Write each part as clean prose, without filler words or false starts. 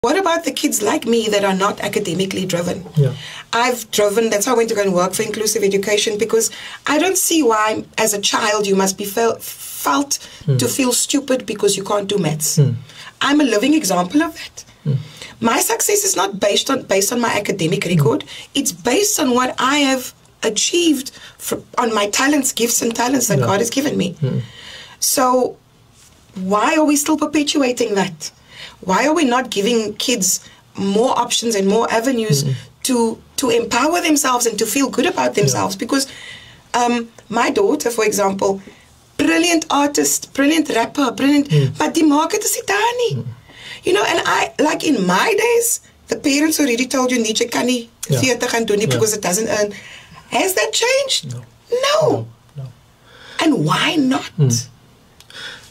What about the kids like me that are not academically driven? Yeah. I've driven, that's why I went to go and work for inclusive education, because I don't see why, as a child, you must be felt to feel stupid because you can't do maths. I'm a living example of that. My success is not based on my academic record. It's based on what I have achieved on my talents, gifts and talents that God has given me. So why are we still perpetuating that? Why are we not giving kids more options and more avenues to empower themselves and to feel good about themselves? Because my daughter, for example, brilliant artist, brilliant rapper, brilliant, but the market is tiny. You know, and I, like in my days, the parents already told you, Nietzsche kan nie theater gaan doen nie because it doesn't earn. Has that changed? No. And why not?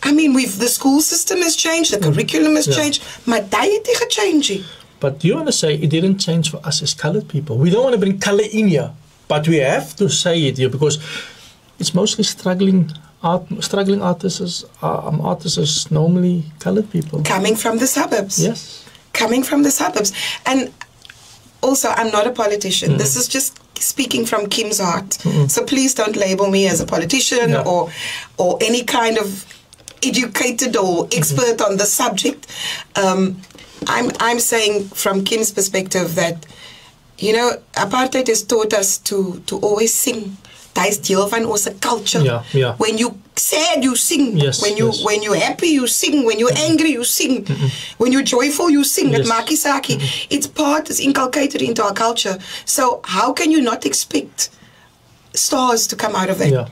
I mean, the school system has changed, the curriculum has changed, maar daai het nie gechange. But you want to say it didn't change for us as colored people. We don't want to bring color in here, but we have to say it here because it's mostly struggling artists. Artists is normally colored people. Coming from the suburbs. Yes. Coming from the suburbs. And also, I'm not a politician. This is just speaking from Kim's heart. So please don't label me as a politician or any kind of educated or expert on the subject. I'm saying from Kim's perspective that, you know, apartheid has taught us to always sing. That is deel van ons culture. When you sad, you sing. When you're happy, you sing. When you're angry, you sing. When you're joyful, you sing. That maki saki. It's inculcated into our culture. So how can you not expect stars to come out of that?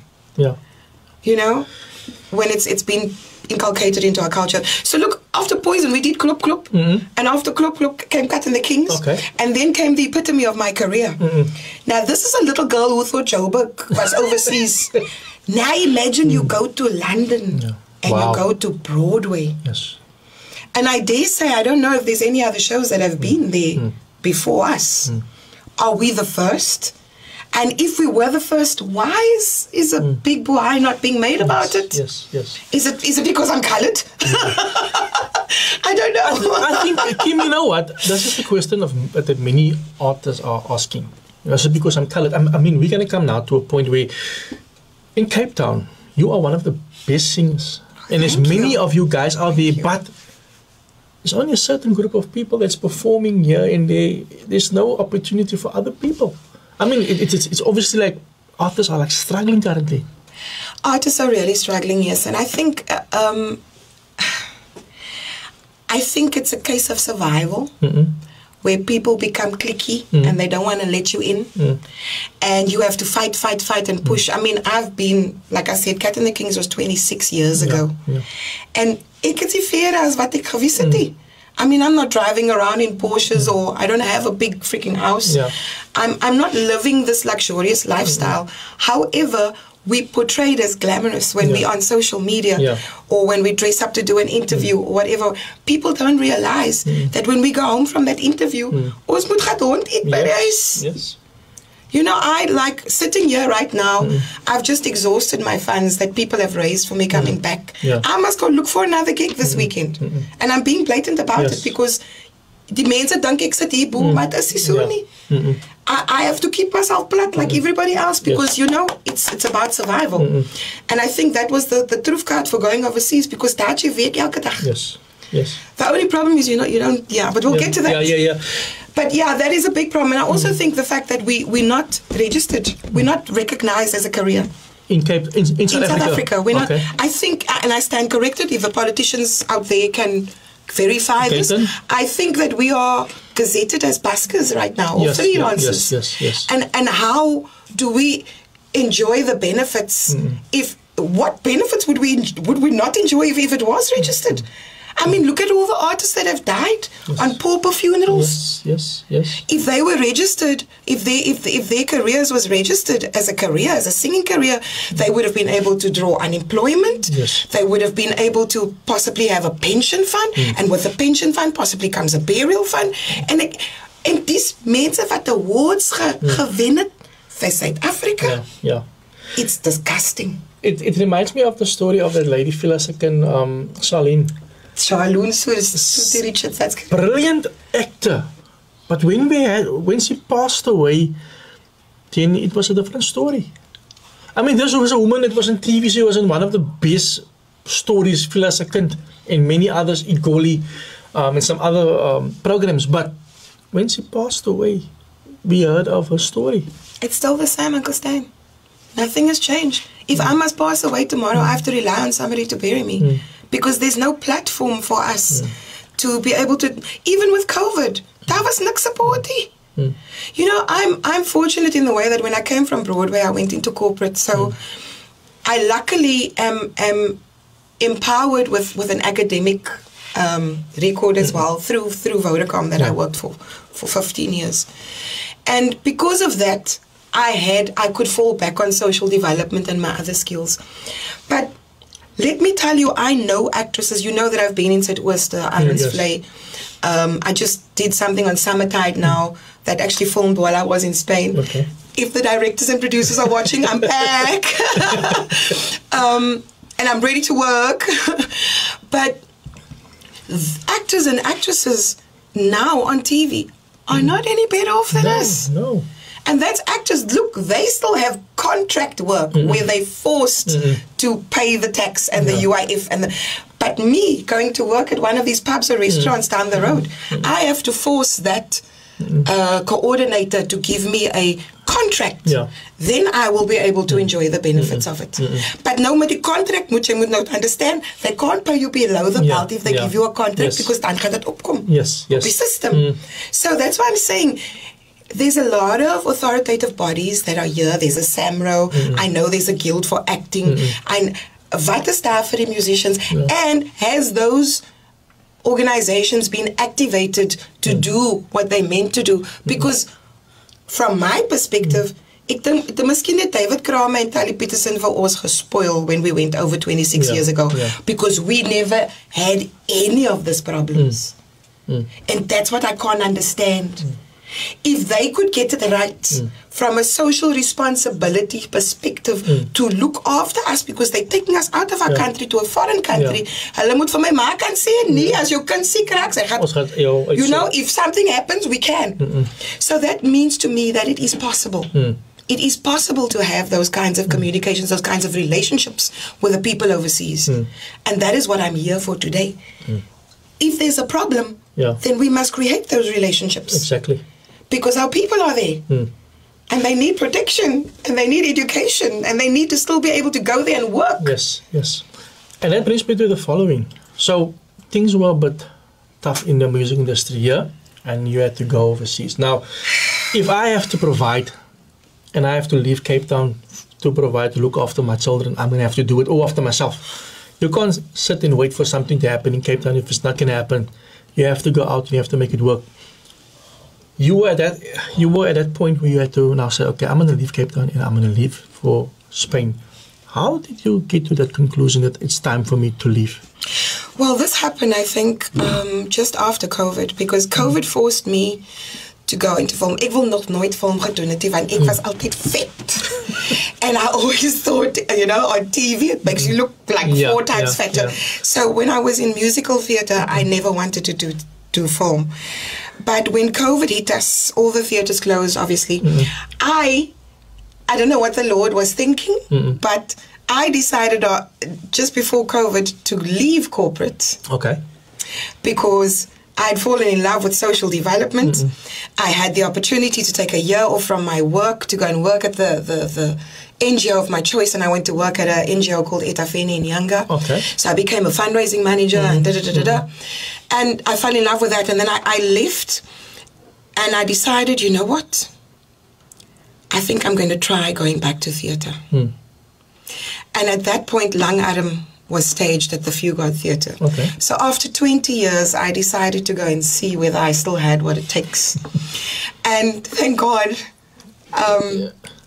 You know, when it's been inculcated into our culture. So look, after Poison, we did Klop Klop. And after Klop Klop came Cat and the Kings. And then came the epitome of my career. Now, this is a little girl who thought Joburg was overseas. Now imagine you go to London and you go to Broadway. And I dare say, I don't know if there's any other shows that have been there before us. Are we the first? And if we were the first, why is a big boy not being made about it? Yes. Is it because I'm colored? I don't know. I think, Kim, you know what? This is the question that many artists are asking. Is it because I'm colored? I mean, we're going to come now to a point where in Cape Town, you are one of the best singers. And there's many of you guys out there, but there's only a certain group of people that's performing here and there. There's no opportunity for other people. I mean, it's obviously like artists are like struggling currently. Artists are really struggling, yes. And I think it's a case of survival, where people become cliquey and they don't want to let you in. And you have to fight and push. I mean, I've been, like I said, Cat and the Kings was 26 years ago. And ek het die vere as wat ek gewys het. I mean, I'm not driving around in Porsches or I don't have a big freaking house. I'm not living this luxurious lifestyle. However, we portray it as glamorous when we're on social media or when we dress up to do an interview or whatever. People don't realize that when we go home from that interview, ons moet gaan hond eet by die huis. You know, I like sitting here right now, I've just exhausted my funds that people have raised for me coming back. I must go look for another gig this weekend. And I'm being blatant about it because die mense dink ek sit hier boem, maar dis nie so nie. I have to keep myself plat like everybody else because, you know, it's about survival. And I think that was the truth card for going overseas because daar jy werk elke dag. The only problem is, you don't, but we'll get to that. But yeah, that is a big problem. And I also think the fact that we're not registered, we're not recognized as a career. In South Africa. We're not, I think, and I stand corrected, if the politicians out there can verify this, I think that we are gazetted as buskers right now, or freelancers. And how do we enjoy the benefits what benefits would we not enjoy if it was registered? I mean, look at all the artists that have died on pauper funerals. If they were registered, if their careers was registered as a career, as a singing career, they would have been able to draw unemployment. They would have been able to possibly have a pension fund, and with the pension fund possibly comes a burial fund. And these mense wat awards gewen het vir South Africa. It's disgusting. It reminds me of the story of that lady Phyllis Salin. Charloon Soete Richards, that's good. Brilliant actor. But when she passed away, then it was a different story. I mean, this was a woman that was on TV. She was in one of the best stories, Feel as a Kind, and many others, equally, and some other programs. But when she passed away, we heard of her story. It's still the same, Uncle Stan. Nothing has changed. If I must pass away tomorrow, I have to rely on somebody to bury me. Because there's no platform for us to be able to, even with COVID, daar was niks supportie. You know, I'm fortunate in the way that when I came from Broadway, I went into corporate. So I luckily am empowered with an academic record as well through Vodacom that I worked for 15 years. And because of that, I could fall back on social development and my other skills. But let me tell you, I know actresses. You know that I've been in Zuidooster, Arendsvlei. I just did something on Summertide now that actually filmed while I was in Spain. Okay. If the directors and producers are watching, I'm back. And I'm ready to work. But actors and actresses now on TV are not any better off than us. No. And that's actors. Look, they still have contract work where they're forced to pay the tax and the UIF and but me going to work at one of these pubs or restaurants down the road, I have to force that coordinator to give me a contract. Then I will be able to enjoy the benefits of it. But no met die contract moet not understand, they can't pay you below the belt if they give you a contract because dan gaan dit opkom. Yes. Op die system. So that's why I'm saying there's a lot of authoritative bodies that are here. There's a SAMRO. I know there's a guild for acting. And what is daar for the musicians? And has those organizations been activated to do what they meant to do? Because from my perspective, ek dink miskien het David Kramer en Tally Peterson vir ons gespoil when we went over 26 years ago because we never had any of these problems. And that's what I can't understand. If they could get it right from a social responsibility perspective to look after us because they're taking us out of our country to a foreign country, hulle moet vir my ma kan sê nee, as jou kind siek raak, sy gaan, you know, if something happens, we can. So that means to me that it is possible. It is possible to have those kinds of communications, those kinds of relationships with the people overseas. And that is what I'm here for today. If there's a problem, then we must create those relationships. Exactly. Because our people are there. And they need protection, and they need education, and they need to still be able to go there and work. Yes. And that brings me to the following. So, things were a bit tough in the music industry here, and you had to go overseas. Now, if I have to provide, and I have to leave Cape Town to provide, to look after my children, I'm going to have to do it all after myself. You can't sit and wait for something to happen in Cape Town. If it's not going to happen, you have to go out and you have to make it work. You were at that point where you had to now say, okay, I'm going to leave Cape Town and I'm going to leave for Spain. How did you get to that conclusion that it's time for me to leave? Well, this happened, I think, just after COVID, because COVID forced me to go into film. Ek wil nog nooit film gedoen het, want ek was altyd vet. And I always thought, you know, on TV it makes you look like 4 times fatter. So when I was in musical theatre, I never wanted to do film. But when COVID hit us, all the theatres closed, obviously. I don't know what the Lord was thinking, but I decided just before COVID to leave corporate. Okay. Because I'd fallen in love with social development. I had the opportunity to take a year off from my work to go and work at the NGO of my choice, and I went to work at an NGO called Etafeni in Yanga. Okay. So I became a fundraising manager and And I fell in love with that, and then I left, and I decided, you know what? I think I'm going to try going back to theatre. And at that point, Langarm was staged at the Fugard Theatre. Okay. So after 20 years, I decided to go and see whether I still had what it takes. And thank God,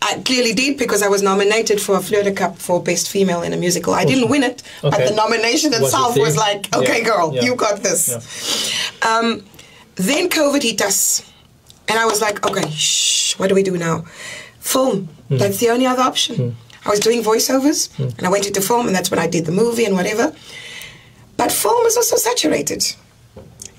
I clearly did, because I was nominated for a Fleur de Cup for Best Female in a Musical. I didn't win it, but the nomination itself was like, okay, girl, you got this. Then COVID hit us. And I was like, okay, what do we do now? Film. That's the only other option. I was doing voiceovers, and I went into film, and that's when I did the movie and whatever. But film is also saturated.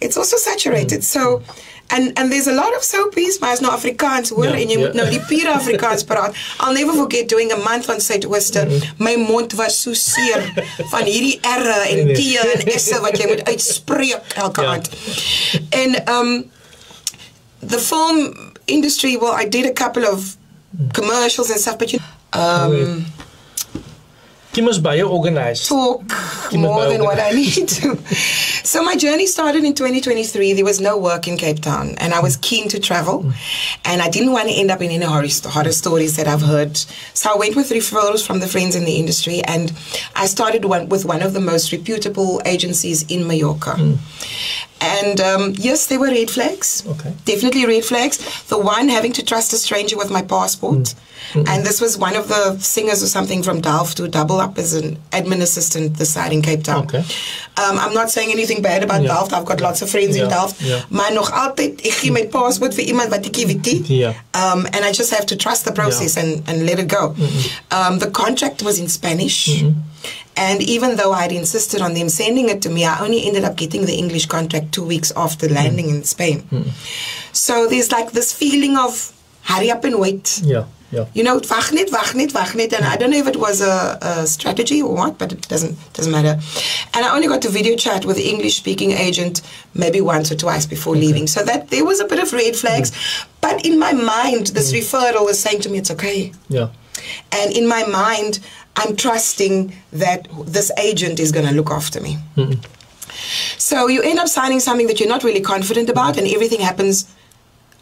It's also saturated. So, and there's a lot of soapies, maar is nou Afrikaans hoor, en jy moet nou die pure Afrikaans praat. I'll never forget doing a month on Suidooster. My mond was so seer van hierdie R'e en T'e en S'e wat jy moet uitspreek elke aand. En the film industry, well, I did a couple of commercials and stuff, but Kim is baie organized. Talk more than what I need to. So my journey started in 2023. There was no work in Cape Town, and I was keen to travel, and I didn't want to end up in any horror stories that I've heard. So I went with referrals from the friends in the industry, and I started with one of the most reputable agencies in Mallorca. And yes, there were red flags. Okay. Definitely red flags. The one, having to trust a stranger with my passport. And this was one of the singers or something from Delft who doubled up as an admin assistant this side in Cape Town. Okay. I'm not saying anything bad about Delft. I've got lots of friends in Delft. Maar nog altyd, ek gee my paspoort vir iemand wat ek weet. And I just have to trust the process and let it go. The contract was in Spanish. And even though I'd insisted on them sending it to me, I only ended up getting the English contract 2 weeks after landing in Spain. So there's like this feeling of hurry up and wait. You know, wag net. And I don't know if it was a strategy or what, but it doesn't matter. And I only got to video chat with the English-speaking agent maybe once or twice before leaving. So that there was a bit of red flags. But in my mind, this referral is saying to me, it's okay. And in my mind, I'm trusting that this agent is going to look after me. So you end up signing something that you're not really confident about, and everything happens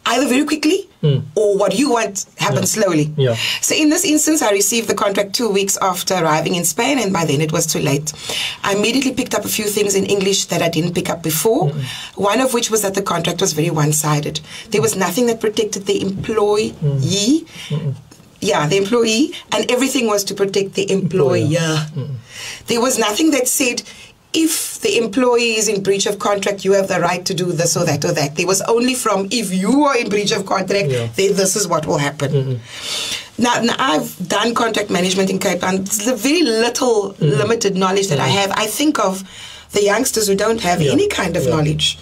either very quickly or what you want happens slowly. So in this instance, I received the contract 2 weeks after arriving in Spain, and by then it was too late. I immediately picked up a few things in English that I didn't pick up before, one of which was that the contract was very one-sided. There was nothing that protected the employee. The employee, and everything was to protect the employer. There was nothing that said, if the employee is in breach of contract, you have the right to do this or that or that. There was only from, if you are in breach of contract, then this is what will happen. Now, I've done contract management in Cape Town. It's the very little limited knowledge that I have. I think of the youngsters who don't have any kind of knowledge.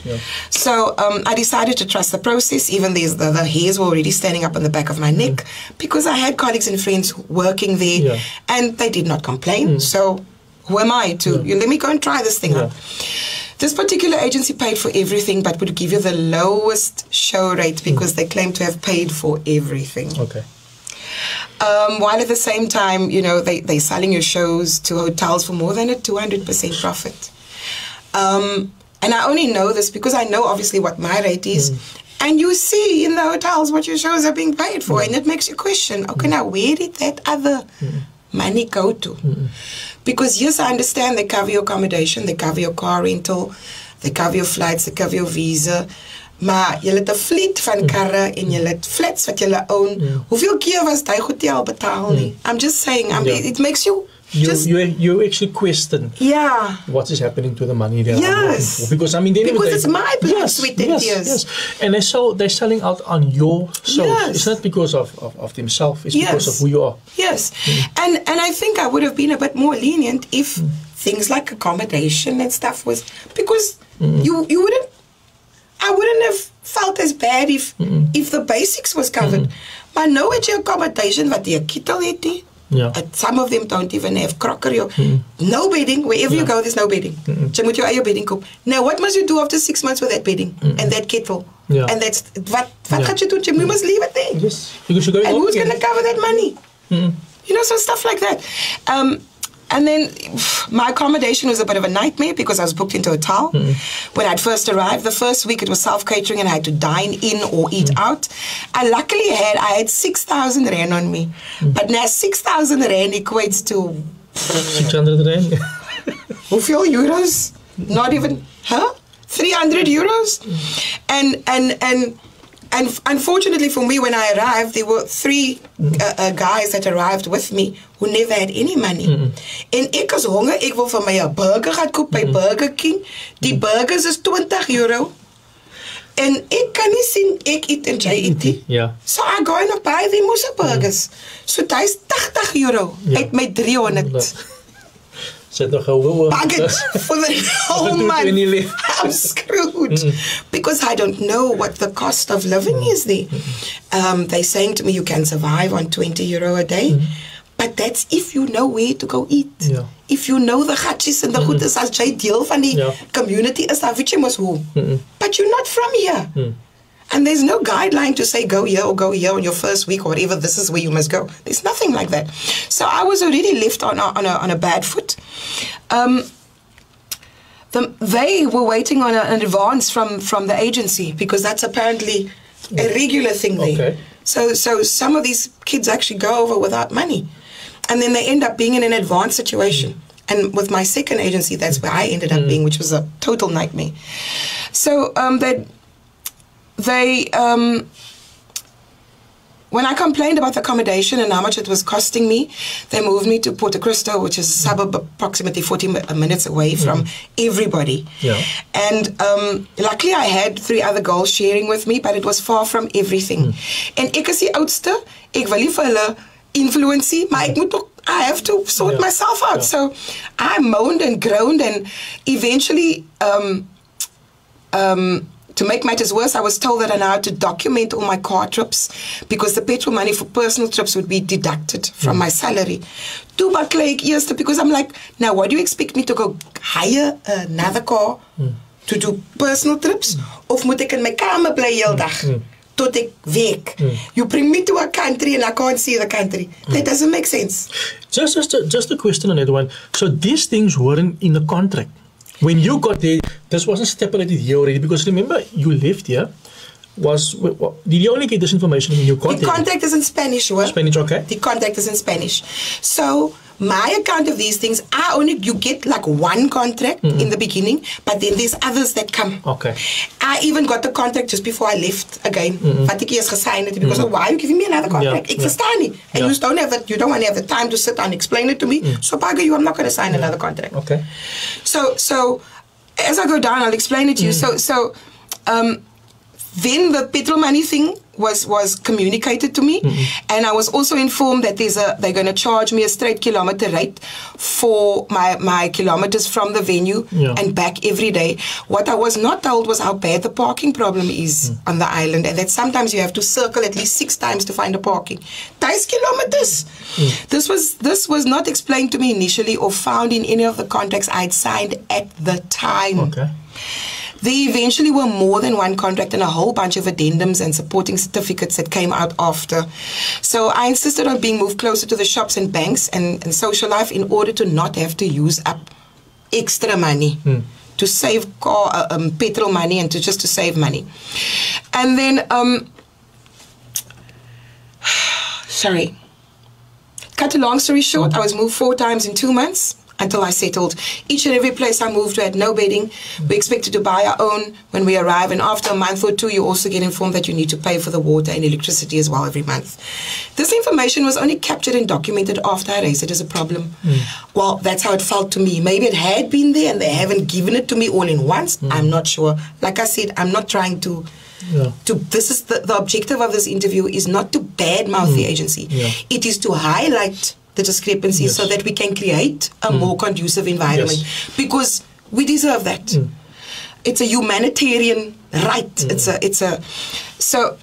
So I decided to trust the process, even the hairs were already standing up on the back of my neck, because I had colleagues and friends working there, and they did not complain. So who am I to, let me go and try this thing out. This particular agency paid for everything, but would give you the lowest show rate because they claim to have paid for everything. While at the same time, you know, they're selling your shows to hotels for more than a 200% profit. And I only know this because I know obviously what my rate is. And you see in the hotels what your shows are being paid for. And it makes you question, okay, now where did that other money go to? Because yes, I understand they cover your accommodation, they cover your car rental, they cover your flights, they cover your visa. Maar jy het 'n fleet van karre en jy het flats wat jy own. Hoeveel keer was daai hotel betaal nie? I'm just saying, it makes you you actually question what is happening to the money there. Because I mean, because it's my blood, sweat and tears. And they're selling out on your soul. It's not because of themselves, it's because of who you are. And I think I would have been a bit more lenient if things like accommodation and stuff was, because I wouldn't have felt as bad if the basics was covered. But no, it's your accommodation wat jy kittel het nie. Some of them don't even have crockery. No bedding. Wherever you go, there's no bedding. Jy moet jou eie bedding koop. Now, what must you do after 6 months with that bedding and that kettle? And that's what gaat jy doen? You must leave it there. Because you're going and who's going to cover that money? You know, so stuff like that. And then my accommodation was a bit of a nightmare because I was booked into a hotel. When I'd first arrived, the first week it was self-catering and I had to dine in or eat out. I luckily had 6,000 rand on me. But now 6,000 rand equates to 600 rand. Hoeveel euros? Not even, 300 euros? And unfortunately for me, when I arrived, there were 3 guys that arrived with me who never had any money. En ek is honger, ek wil vir my 'n burger gaan koop by Burger King. Die burgers is 20 euro. En ek kan nie sien ek eet en jy eet nie. So I go and buy the Musa burgers. So dit is 80 euro uit my 300. Said nog over. Bucket for the whole month. I'm screwed because I don't know what the cost of living is there. They're saying to me you can survive on €20 a day, but that's if you know where to go eat. Yeah. If you know the gatjies and the goedes as jy deel van die community is, dan weet jy mos hoe. But you're not from here. And there's no guideline to say go here or go here on your first week or whatever, this is where you must go. There's nothing like that. So I was already left on a bad foot. They were waiting on an advance from the agency because that's apparently a regular thing there. Okay. So some of these kids actually go over without money. And then they end up being in an advanced situation. And with my second agency, that's where I ended up being, which was a total nightmare. So when I complained about the accommodation and how much it was costing me, they moved me to Porto Cristo, which is a suburb approximately 40 minutes away from everybody. Yeah. And luckily I had 3 other girls sharing with me, but it was far from everything. And ek is die oudste, ek wil nie vir hulle influence, maar I have to sort myself out. So I moaned and groaned, and eventually to make matters worse, I was told that I now had to document all my car trips because the petrol money for personal trips would be deducted from my salary. Toe baklei ek eerst because I'm like, now what do you expect me to go hire another car to do personal trips? Of moet ek in my kamer bly heel dag tot ek werk? You bring me to a country and I can't see the country. That doesn't make sense. Just a question on that one. So these things weren't in the contract. When you got there, this wasn't stipulated here already, because remember, you left here. Did you only get this information when you got there? The contract is in Spanish, Spanish, okay. The contract is in Spanish. So my account of these things, you get like one contract in the beginning, but then there's others that come. Okay. I even got the contract just before I left again. Wat ek eers gesign het because why are you giving me another contract? Ek verstaan nie. And you don't want to have the time to sit and explain it to me. So bugger you, I'm not going to sign another contract. Okay. So as I go down, I'll explain it to you. So then the petrol money thing was communicated to me, and I was also informed that they're going to charge me a straight kilometer rate for my kilometers from the venue and back every day. What I was not told was how bad the parking problem is on the island, and that sometimes you have to circle at least 6 times to find a parking. 10 kilometers. This was not explained to me initially or found in any of the contracts I'd signed at the time. Okay. There eventually were more than one contract and a whole bunch of addendums and supporting certificates that came out after. So I insisted on being moved closer to the shops and banks and social life in order to not have to use up extra money to save petrol money and just to save money. And then, sorry. Cut a long story short, I was moved 4 times in 2 months. Until I settled. Each and every place I moved to had no bedding. We expected to buy our own when we arrive, and after a month or 2 you also get informed that you need to pay for the water and electricity as well every month. This information was only captured and documented after I raised it as a problem. Well, that's how it felt to me. Maybe it had been there and they haven't given it to me all in once. I'm not sure. Like I said, I'm not trying to this is the objective of this interview is not to badmouth the agency. It is to highlight the discrepancies so that we can create a more conducive environment because we deserve that. It's a humanitarian right. So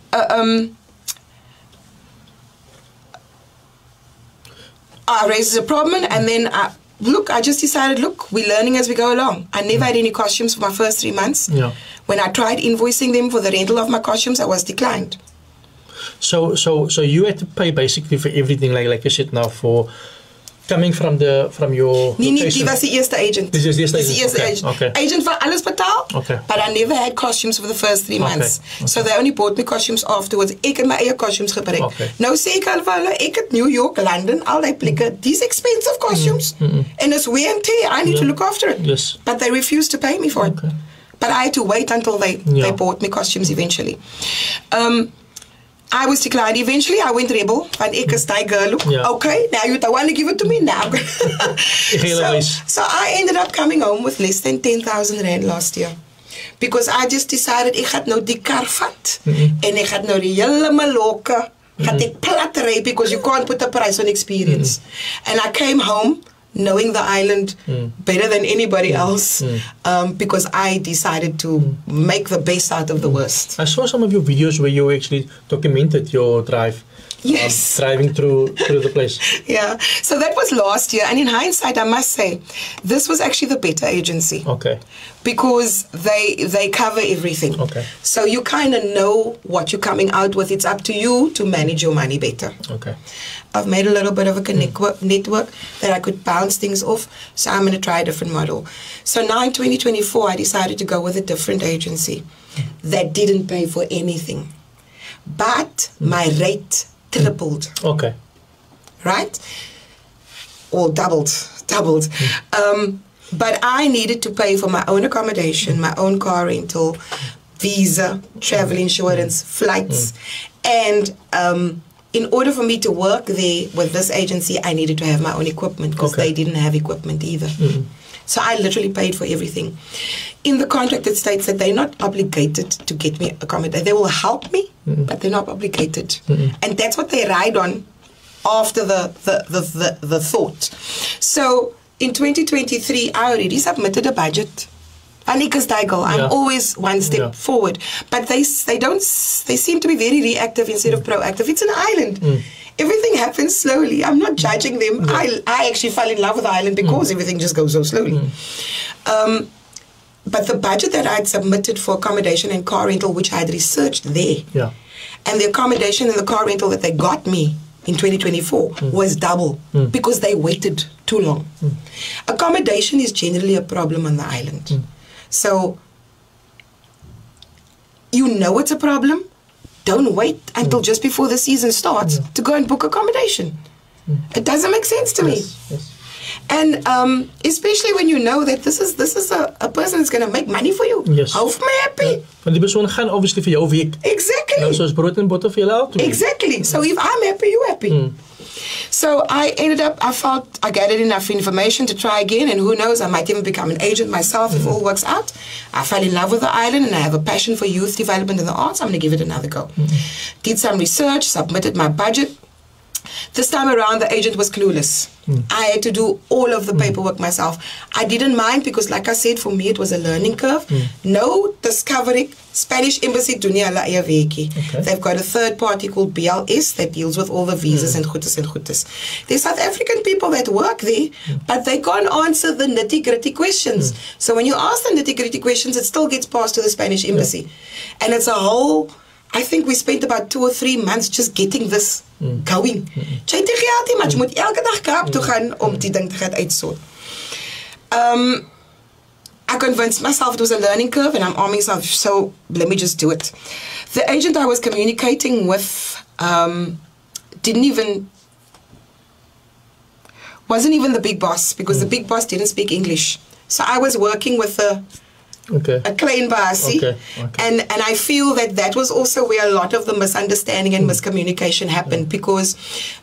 I raised a problem, and then I just decided, we're learning as we go along. I never had any costumes for my first 3 months. When I tried invoicing them for the rental of my costumes, I was declined. So you had to pay basically for everything, like you said now, for coming from your Nee, die was die eerste agent. This is the eerste agent. Okay. Agent van alles betaal, but I never had costumes for the first 3 months. So they only bought me costumes afterwards. Ek het my eie costumes gebring. Nou sê ek al vir hulle, ek het New York, London, al die plekke, these expensive costumes. And it's wear and tear, I need to look after it. Yes. But they refused to pay me for it. But I had to wait until they bought me costumes eventually. I was declined. Eventually, I went rebel. And ek is die girl. Okay, now you don't want to give it to me now. So I ended up coming home with less than 10,000 rand last year. Because I just decided, ek gaat nou die kar vat. En ek gaat nou die hele Maloka. Gaat ek plat ry because you can't put a price on experience. And I came home knowing the island better than anybody else, because I decided to make the best out of the worst. I saw some of your videos where you actually documented your drive. Yes. Driving through the place. Yeah. So that was last year. And in hindsight, I must say, this was actually the better agency. Okay. Because they cover everything. Okay. So you kind of know what you're coming out with. It's up to you to manage your money better. Okay. I've made a little bit of a network that I could bounce things off. So I'm going to try a different model. So now in 2024, I decided to go with a different agency that didn't pay for anything. But my rate tripled. Okay. Right? Or doubled. But I needed to pay for my own accommodation, my own car rental, visa, travel insurance, flights. And in order for me to work there with this agency, I needed to have my own equipment because they didn't have equipment either. So I literally paid for everything. In the contract, it states that they're not obligated to get me accommodation. They will help me, but they're not obligated. And that's what they ride on after the thought. So in 2023, I already submitted a budget. I'm always one step forward. But they seem to be very reactive instead of proactive. It's an island. Everything happens slowly. I'm not judging them. I actually fell in love with the island because everything just goes so slowly. But the budget that I'd submitted for accommodation and car rental, which I had researched there, and the accommodation and the car rental that they got me in 2024 was double because they waited too long. Accommodation is generally a problem on the island. So, you know it's a problem. Don't wait until just before the season starts to go and book accommodation. It doesn't make sense to me. Yes. And especially when you know that this is a person that's going to make money for you. Yes. Hou vir my happy. Want die persoon gaan obviously vir jou werk. Exactly. Nou soos brood en botter vir julle albei. Exactly. So if I'm happy, you're happy. So I felt I gathered enough information to try again, and who knows, I might even become an agent myself if all works out. I fell in love with the island and I have a passion for youth development and the arts. I'm going to give it another go. Did some research, submitted my budget. This time around, the agent was clueless. I had to do all of the paperwork myself. I didn't mind because, like I said, for me it was a learning curve. No discovering. Spanish Embassy doen nie hulle eie weetjie. They've got a third party called BLS that deals with all the visas and goedes. There's South African people that work there, but they can't answer the nitty-gritty questions. So when you ask the nitty-gritty questions, it still gets passed to the Spanish Embassy. And it's a whole... I think we spent about 2 or 3 months just getting this going. Jy het nie geld nie, maar jy moet elke dag Kaap toe gaan om die ding te gaan uitsort. I convinced myself it was a learning curve and I'm arming myself, so let me just do it. The agent I was communicating with wasn't even the big boss, because the big boss didn't speak English. So I was working with a klein baasie. And I feel that was also where a lot of the misunderstanding and miscommunication happened, because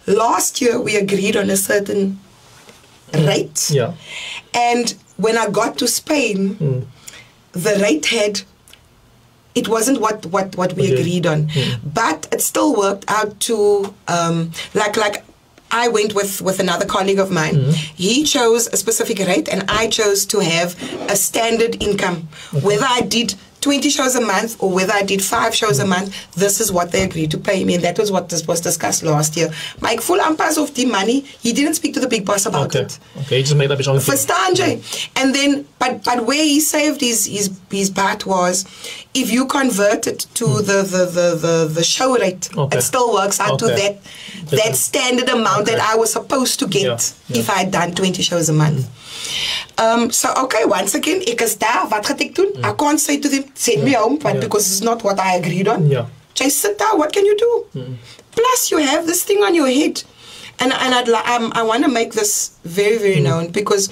last year we agreed on a certain rate. And when I got to Spain, the rate it wasn't what we agreed on. But it still worked out to, like I went with another colleague of mine. He chose a specific rate and I chose to have a standard income. Whether I did 20 shows a month or whether I did 5 shows a month, this is what they agreed to pay me. And that was what was discussed last year. Mike full ampas of the money, he didn't speak to the big boss about it. Okay, he just made up his own thing. Verstaan jy? And then, but where he saved his bat was, if you convert it to the show rate, it still works out to that standard amount that I was supposed to get if I had done 20 shows a month. So once again, ek is daar, wat gaat ek doen? I can't say to them, send me home, but because it's not what I agreed on. Jy sit daar, what can you do? Plus you have this thing on your head. And I want to make this very, very known, because,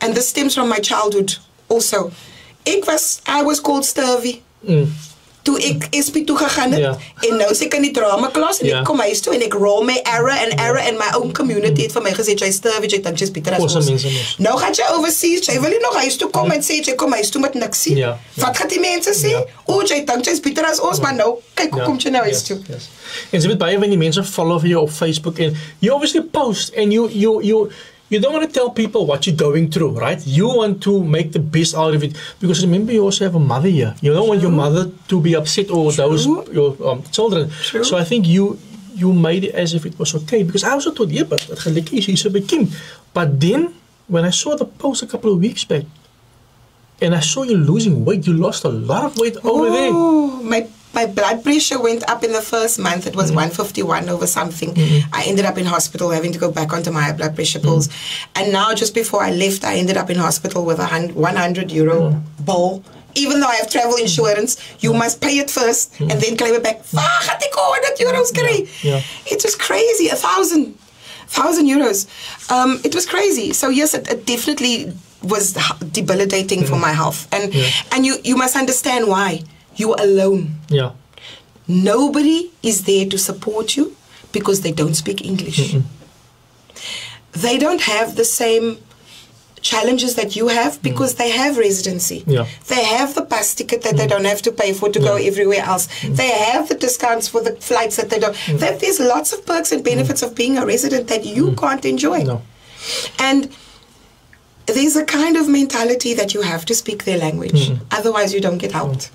and this stems from my childhood also. I was called Sturvy. Toe ek SP toe gegaan het, en nou sê ek in die drama klas, en ek kom huis toe, en ek roll my error, en my own community het vir my gesê, jy Sturvy, jy dink jy's beter as ons. Nou gaan jy overseas, jy wil nie nog huis toe kom en sê, jy kom huis toe met niks sien. Wat gaan die mense sê? Jy dink jy's beter as ons, maar nou, kyk hoe kom jy nou huis toe. En jy weet baie van die mense follow vir jou op Facebook, and you obviously post, and you you don't want to tell people what you're going through, right? You want to make the best out of it, because remember, you also have a mother here. You don't want your mother to be upset, or those your children. True. So I think you made it as if it was okay, because I also thought, yeah, but he's a big king. But then when I saw the post a couple of weeks back, and I saw you losing weight, you lost a lot of weight over there. My blood pressure went up in the first month. It was 151 over something. I ended up in hospital having to go back onto my blood pressure pills. And now, just before I left, I ended up in hospital with a €100 bill. Even though I have travel insurance, you must pay it first and then claim it back. €100. It was crazy. 1,000 euros. It was crazy. So yes, it definitely was debilitating for my health. And you must understand why. You are alone. Yeah. Nobody is there to support you because they don't speak English. They don't have the same challenges that you have because they have residency. Yeah. They have the bus ticket that they don't have to pay for to go everywhere else. They have the discounts for the flights that they don't. There's lots of perks and benefits of being a resident that you can't enjoy. No. And there's a kind of mentality that you have to speak their language. Otherwise you don't get helped.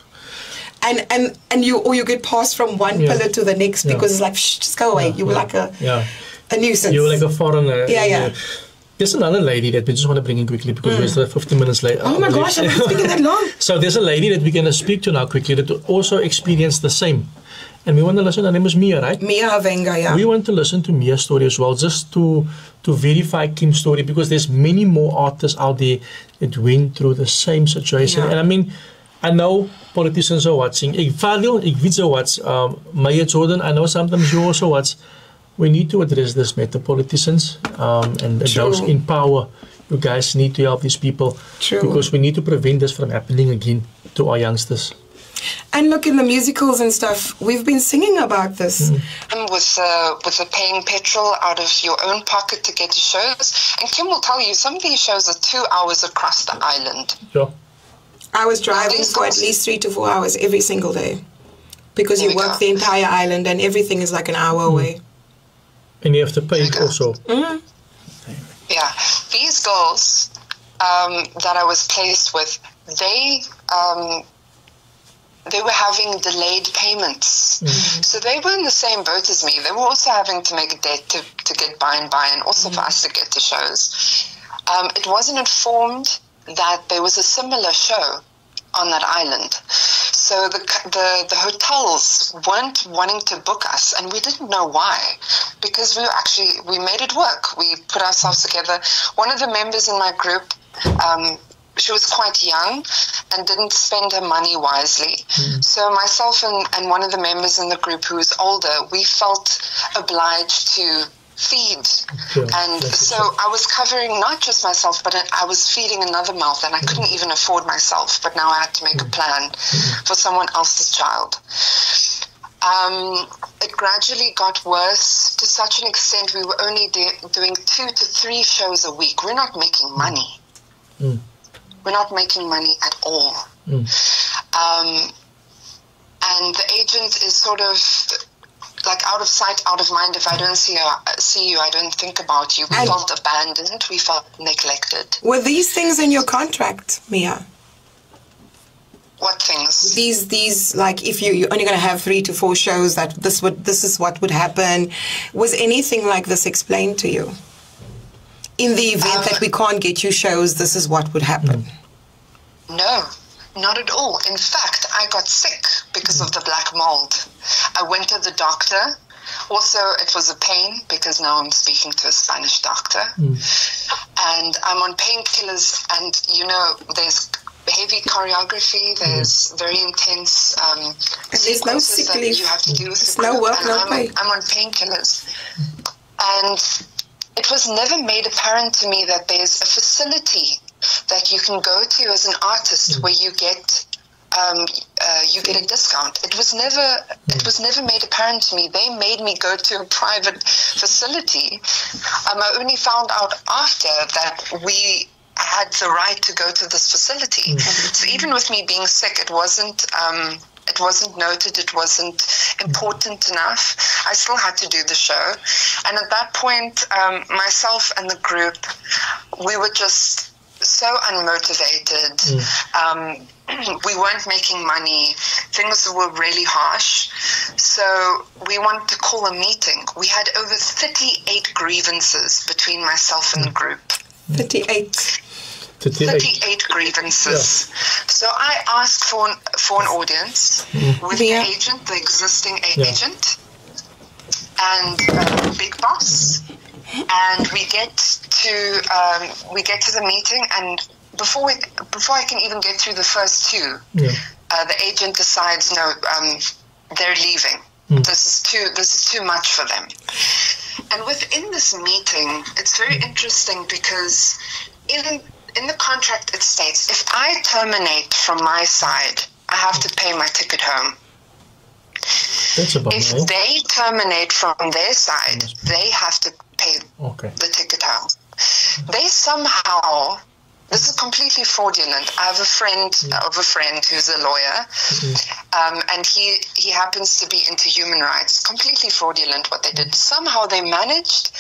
And you get passed from one pillar to the next because it's like, shh, just go away. You were like a nuisance. You were like a foreigner. Yeah. There's another lady that we just want to bring in quickly because we're 15 minutes late. Oh my gosh, I've been speaking that long. So there's a lady that we're going to speak to now quickly that also experienced the same. And we want to listen. Her name is Mia, right? Mia Havenga, yeah. We want to listen to Mia's story as well, just to verify Kim's story, because there's many more artists out there that went through the same situation. And I mean, I know politicians are watching. Ik weet zo wat. Maya Jordan, I know sometimes you also watch. We need to address this matter. Politicians and those in power, you guys need to help these people. True. Because we need to prevent this from happening again to our youngsters. And look, in the musicals and stuff, we've been singing about this. With paying petrol out of your own pocket to get to shows. And Kim will tell you, some of these shows are 2 hours across the island. Yeah. I was driving for at least 3 to 4 hours every single day. Because you work the entire island and everything is like an hour away. And you have to pay also. Yeah. These girls that I was placed with, they were having delayed payments. So they were in the same boat as me. They were also having to make a debt to get by and also for us to get to shows. It wasn't informed that there was a similar show on that island. So the hotels weren't wanting to book us, and we didn't know why, because we made it work. We put ourselves together. One of the members in my group, she was quite young and didn't spend her money wisely. So myself and one of the members in the group who was older, we felt obliged to feed. And so I was covering not just myself, but I was feeding another mouth, and I couldn't even afford myself. But now I had to make a plan for someone else's child. It gradually got worse to such an extent we were only doing 2 to 3 shows a week. We're not making money. We're not making money at all. And the agent is sort of like out of sight, out of mind. If I don't see you, I don't think about you. We felt abandoned. We felt neglected. Were these things in your contract, Mia? What things? These like if you're only going to have 3 to 4 shows, that this is what would happen. Was anything like this explained to you? In the event that we can't get you shows, this is what would happen. No, not at all. In fact, I got sick because of the black mold. I went to the doctor. Also, it was a pain because now I'm speaking to a Spanish doctor. And I'm on painkillers, and there's heavy choreography, there's very intense sequences that you have to do with the group, I'm on painkillers. And it was never made apparent to me that there's a facility that you can go to as an artist where you get a discount. It was never made apparent to me. They made me go to a private facility. I only found out after that we had the right to go to this facility. So even with me being sick, it wasn't it wasn't noted, it wasn't important enough. I still had to do the show. And at that point, myself and the group, we were just so unmotivated. We weren't making money. Things were really harsh. So we wanted to call a meeting. We had over 38 grievances between myself and the group. 38 grievances. Yeah. So I asked for an audience with the agent, the existing agent, and Big Boss. And we get to the meeting, and before I can even get through the first two, the agent decides they're leaving. This is too much for them. And within this meeting, it's very interesting because in the contract it states, if I terminate from my side, I have to pay my ticket home. If they terminate from their side, they have to pay the ticket home. They somehow, this is completely fraudulent. I have a friend who's a lawyer, and he happens to be into human rights. Completely fraudulent what they did. Somehow they managed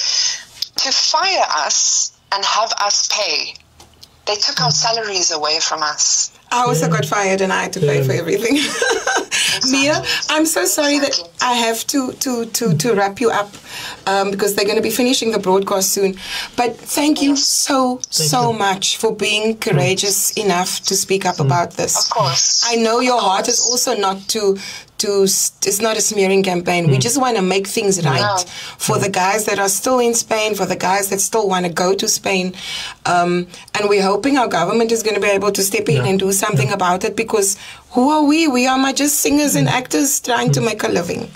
to fire us and have us pay. They took our salaries away from us. I also got fired and I had to pay for everything. Mia, I'm so sorry that I have to wrap you up because they're going to be finishing the broadcast soon. But thank you so much for being courageous enough to speak up about this. Of course. I know your heart is also not it's not a smearing campaign. We just want to make things right for the guys that are still in Spain, for the guys that still want to go to Spain. And we're hoping our government is going to be able to step in and do something about it, because who are we? We are just singers and actors trying to make a living.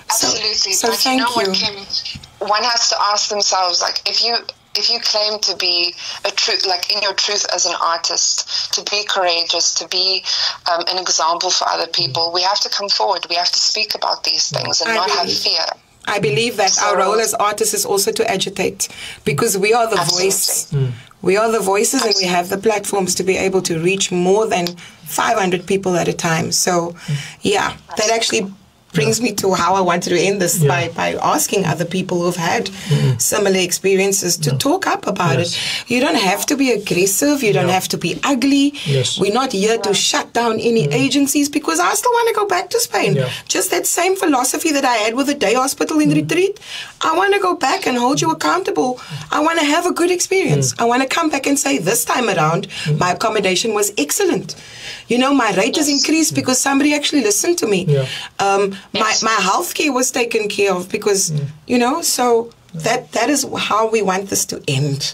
Absolutely. So but thank you know you. What, Kim? One has to ask themselves, like, if you claim to be in your truth as an artist, to be courageous, to be an example for other people, we have to come forward. We have to speak about these things and not have fear. I believe that our role as artists is also to agitate, because we are the voice. We are the voices, and we have the platforms to be able to reach more than 500 people at a time. So, that actually brings me to how I wanted to end this by asking other people who've had similar experiences to talk up about it. You don't have to be aggressive. You don't have to be ugly. We're not here to shut down any agencies, because I still want to go back to Spain. Just that same philosophy that I had with the day hospital in Retreat. I want to go back and hold you accountable. I want to have a good experience. I want to come back and say, this time around, my accommodation was excellent. You know, my rate is increased because somebody actually listened to me. My healthcare was taken care of because, so that is how we want this to end.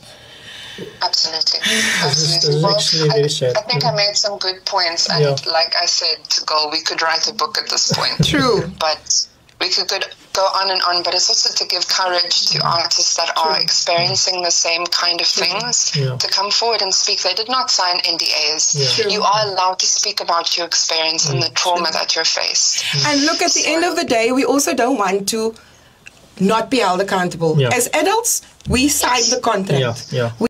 Absolutely. This is actually very sad. I think I made some good points, and like I said, Gul, we could write a book at this point. True. But we could go on and on, but it's also to give courage to artists that are experiencing the same kind of things to come forward and speak. They did not sign NDAs. You are allowed to speak about your experience and the trauma that you're faced. And look, at the end of the day, we also don't want to not be held accountable. As adults, we signed the contract. We